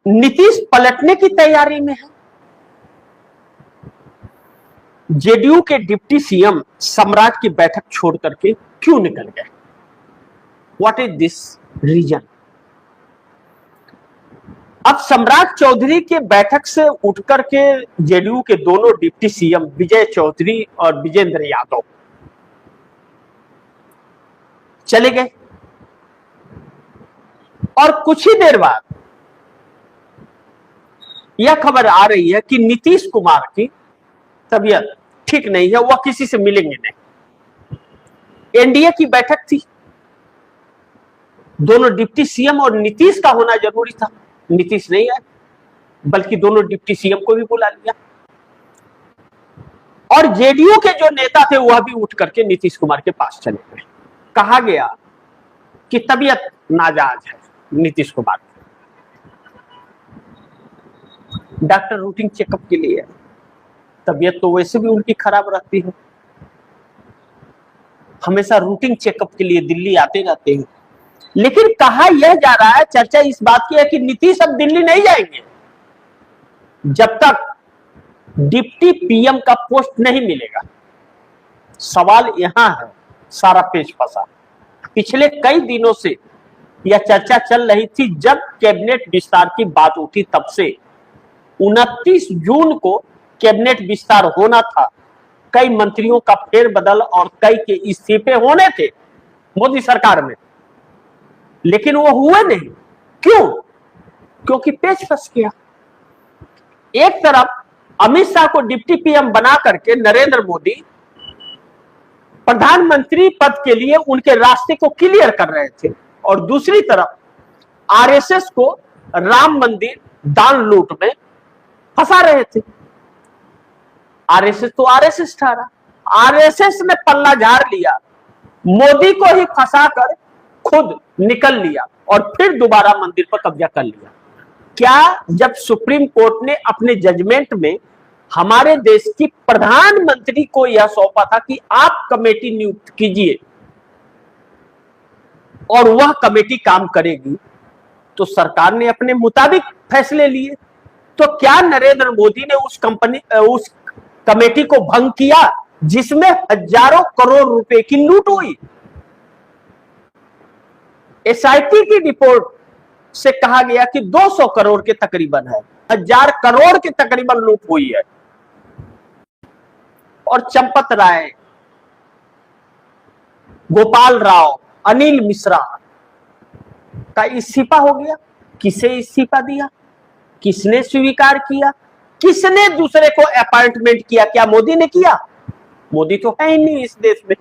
नीतीश पलटने की तैयारी में है। जेडीयू के डिप्टी सीएम सम्राट की बैठक छोड़ करके क्यों निकल गए? What is this reason? अब सम्राट चौधरी के बैठक से उठ करके जेडीयू के दोनों डिप्टी सीएम विजय चौधरी और विजेंद्र यादव चले गए और कुछ ही देर बाद यह खबर आ रही है कि नीतीश कुमार की तबीयत ठीक नहीं है, वह किसी से मिलेंगे नहीं। एनडीए की बैठक थी, दोनों डिप्टी सीएम और नीतीश का होना जरूरी था। नीतीश नहीं आए, बल्कि दोनों डिप्टी सीएम को भी बुला लिया और जेडीयू के जो नेता थे वह भी उठ करके नीतीश कुमार के पास चले गए। कहा गया कि तबीयत नाजायज है नीतीश कुमार की, डॉक्टर रूटीन चेकअप के लिए। तबीयत तो वैसे भी उनकी खराब रहती है, हमेशा रूटीन चेकअप के लिए दिल्ली आते रहते हैं। लेकिन कहा यह जा रहा है, चर्चा इस बात की है कि नीतीश अब दिल्ली नहीं जाएंगे जब तक डिप्टी पीएम का पोस्ट नहीं मिलेगा। सवाल यहां है, सारा पेच फंसा। पिछले कई दिनों से यह चर्चा चल रही थी, जब कैबिनेट विस्तार की बात उठी तब से 29 जून को कैबिनेट विस्तार होना था। कई मंत्रियों का फेरबदल और कई के इस्तीफे होने थे मोदी सरकार में, लेकिन वो हुए नहीं। क्यों? क्योंकि पेच फंस गया। एक तरफ अमित शाह को डिप्टी पीएम बना करके नरेंद्र मोदी प्रधानमंत्री पद के लिए उनके रास्ते को क्लियर कर रहे थे, और दूसरी तरफ आरएसएस को राम मंदिर दान लूट में फंसा रहे थे। आरएसएस तो आरएसएस ठहरा, आरएसएस ने पल्ला झाड़ लिया, मोदी को ही फंसाकर खुद निकल लिया और फिर दोबारा मंदिर पर कब्जा कर लिया। क्या जब सुप्रीम कोर्ट ने अपने जजमेंट में हमारे देश की प्रधानमंत्री को यह सौंपा था कि आप कमेटी नियुक्त कीजिए और वह कमेटी काम करेगी, तो सरकार ने अपने मुताबिक फैसले लिए, तो क्या नरेंद्र मोदी ने उस कमेटी को भंग किया जिसमें हजारों करोड़ रुपए की लूट हुई? एसआईटी की रिपोर्ट से कहा गया कि 200 करोड़ के तकरीबन है, 1000 करोड़ के तकरीबन लूट हुई है। और चंपत राय, गोपाल राव, अनिल मिश्रा का इस्तीफा हो गया। किसे इस्तीफा दिया? किसने स्वीकार किया? किसने दूसरे को अपॉइंटमेंट किया? क्या मोदी ने किया? मोदी तो है ही नहीं इस देश में,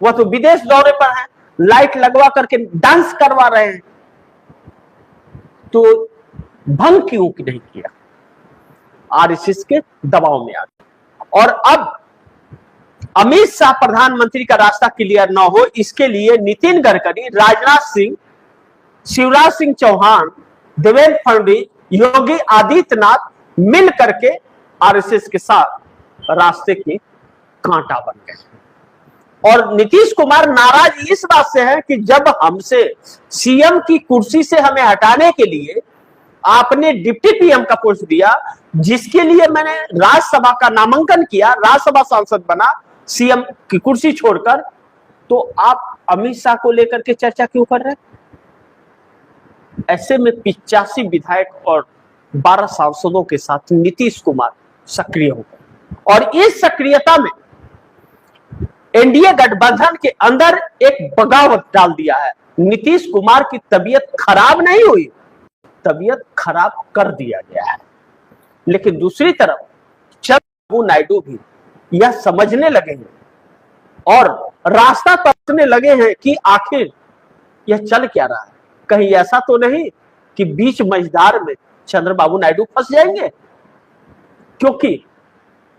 वह तो विदेश दौरे पर है, लाइट लगवा करके डांस करवा रहे हैं। तो भंग क्यों नहीं किया? आरएसएस के दबाव में आ गया। और अब अमित शाह प्रधानमंत्री का रास्ता क्लियर ना हो, इसके लिए नितिन गडकरी, राजनाथ सिंह, शिवराज सिंह चौहान, देवेंद्र फडणवीस, योगी आदित्यनाथ मिल करके आरएसएस के साथ रास्ते के कांटा बन गए। और नीतीश कुमार नाराज इस बात से है कि जब हमसे सीएम की कुर्सी से हमें हटाने के लिए आपने डिप्टी पीएम का पोस्ट दिया, जिसके लिए मैंने राज्यसभा का नामांकन किया, राज्यसभा सांसद बना सीएम की कुर्सी छोड़कर, तो आप अमित शाह को लेकर के चर्चा क्यों कर रहे हैं? ऐसे में 85 विधायक और 12 सांसदों के साथ नीतीश कुमार सक्रिय हो गए, और इस सक्रियता में एनडीए गठबंधन के अंदर एक बगावत डाल दिया है। नीतीश कुमार की तबीयत खराब नहीं हुई, तबीयत खराब कर दिया गया है। लेकिन दूसरी तरफ चंद्रबाबू नायडू भी यह समझने लगे हैं और रास्ता तकने लगे हैं कि आखिर यह चल क्या रहा है। कहीं ऐसा तो नहीं कि बीच मझधार में चंद्रबाबू नायडू फंस जाएंगे, क्योंकि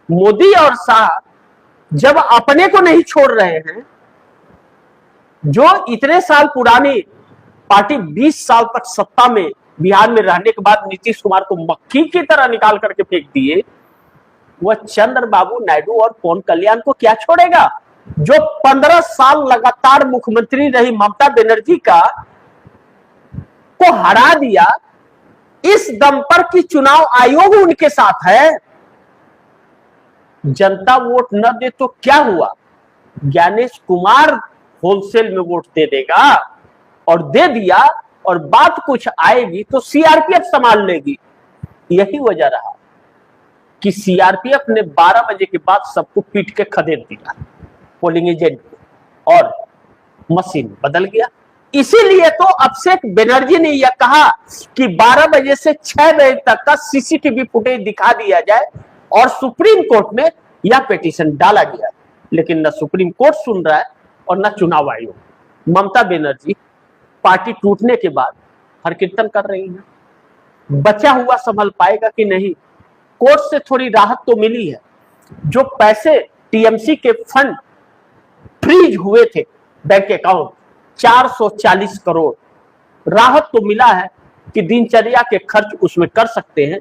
मोदी और शाह जब अपने को नहीं छोड़ रहे हैं, जो इतने साल पुरानी पार्टी 20 साल तक सत्ता में बिहार में रहने के बाद नीतीश कुमार को मक्खी की तरह निकाल करके फेंक दिए, वह चंद्रबाबू नायडू और पवन कल्याण को क्या छोड़ेगा? जो 15 साल लगातार मुख्यमंत्री रही ममता बनर्जी को हरा दिया, इस दम पर कि चुनाव आयोग उनके साथ है। जनता वोट न दे तो क्या हुआ, ज्ञानेश कुमार होलसेल में वोट दे देगा और दे दिया, और बात कुछ आएगी तो सीआरपीएफ संभाल लेगी। यही वजह रहा कि सीआरपीएफ ने 12 बजे के बाद सबको पीट के खदेड़ दिया, पोलिंग एजेंट को, और मशीन बदल गया। इसीलिए तो अभिषेक बनर्जी ने यह कहा कि 12 बजे से 6 बजे तक का सीसीटीवी फुटेज दिखा दिया जाए, और सुप्रीम कोर्ट में यह पिटीशन डाला गया। लेकिन न सुप्रीम कोर्ट सुन रहा है और न चुनाव आयोग। ममता बनर्जी पार्टी टूटने के बाद हर कीर्तन कर रही है। बचा हुआ संभल पाएगा कि नहीं? कोर्ट से थोड़ी राहत तो मिली है। जो पैसे टीएमसी के फंड फ्रीज हुए थे बैंक अकाउंट 440 करोड़, राहत तो मिला है कि दिनचर्या के खर्च उसमें कर सकते हैं।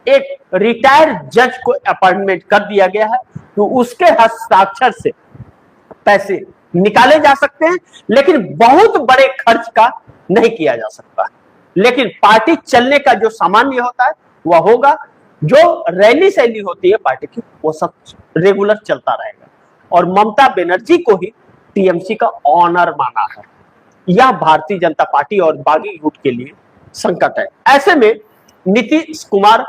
एक रिटायर्ड जज को अपॉइंटमेंट कर दिया गया है, तो उसके हस्ताक्षर से पैसे निकाले जा सकते हैं, लेकिन बहुत बड़े खर्च का नहीं किया जा सकता। लेकिन पार्टी चलने का जो सामान्य होता है वह होगा, जो रैली शैली होती है पार्टी की वो सब रेगुलर चलता रहेगा। और ममता बनर्जी को ही टीएमसी का ऑनर माना है। यह भारतीय जनता पार्टी और बागी गुट के लिए संकट है। ऐसे में नीतीश कुमार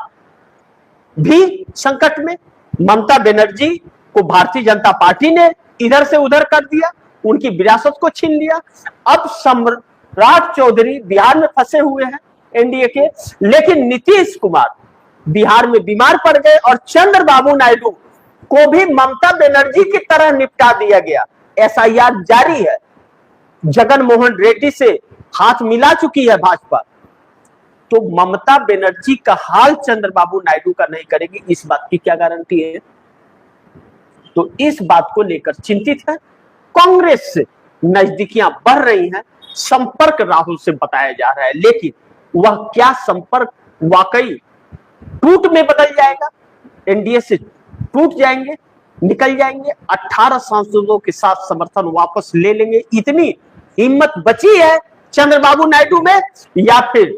भी संकट में। ममता बनर्जी को भारतीय जनता पार्टी ने इधर से उधर कर दिया, उनकी विरासत को छीन लिया। अब सम्राट चौधरी बिहार में फंसे हुए हैं एनडीए के, लेकिन नीतीश कुमार बिहार में बीमार पड़ गए और चंद्रबाबू नायडू को भी ममता बनर्जी की तरह निपटा दिया गया। एसआईआर जारी है, जगन मोहन रेड्डी से हाथ मिला चुकी है भाजपा, तो ममता बनर्जी का हाल चंद्रबाबू नायडू का नहीं करेगी, इस बात की क्या गारंटी है? तो इस बात को लेकर चिंतित है। कांग्रेस से नजदीकियां बढ़ रही हैं, संपर्क राहुल से बताया जा रहा है, लेकिन वह क्या संपर्क वाकई टूट में बदल जाएगा? एनडीए से टूट जाएंगे, निकल जाएंगे, 18 सांसदों के साथ समर्थन वापस ले लेंगे, इतनी हिम्मत बची है चंद्रबाबू नायडू में, या फिर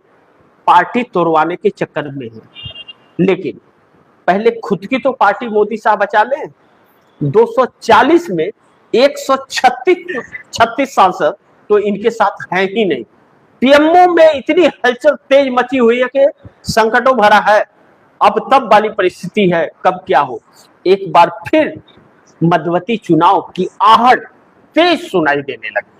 पार्टी तोड़वाने के चक्कर में है? लेकिन पहले खुद की तो पार्टी मोदी साहब बचा लें। 240 में 136 सांसद तो इनके साथ हैं ही नहीं। पीएमओ में इतनी हलचल तेज मची हुई है कि संकटों भरा है। अब तब वाली परिस्थिति है, कब क्या हो। एक बार फिर मध्यवर्ती चुनाव की आहट तेज सुनाई देने लगी।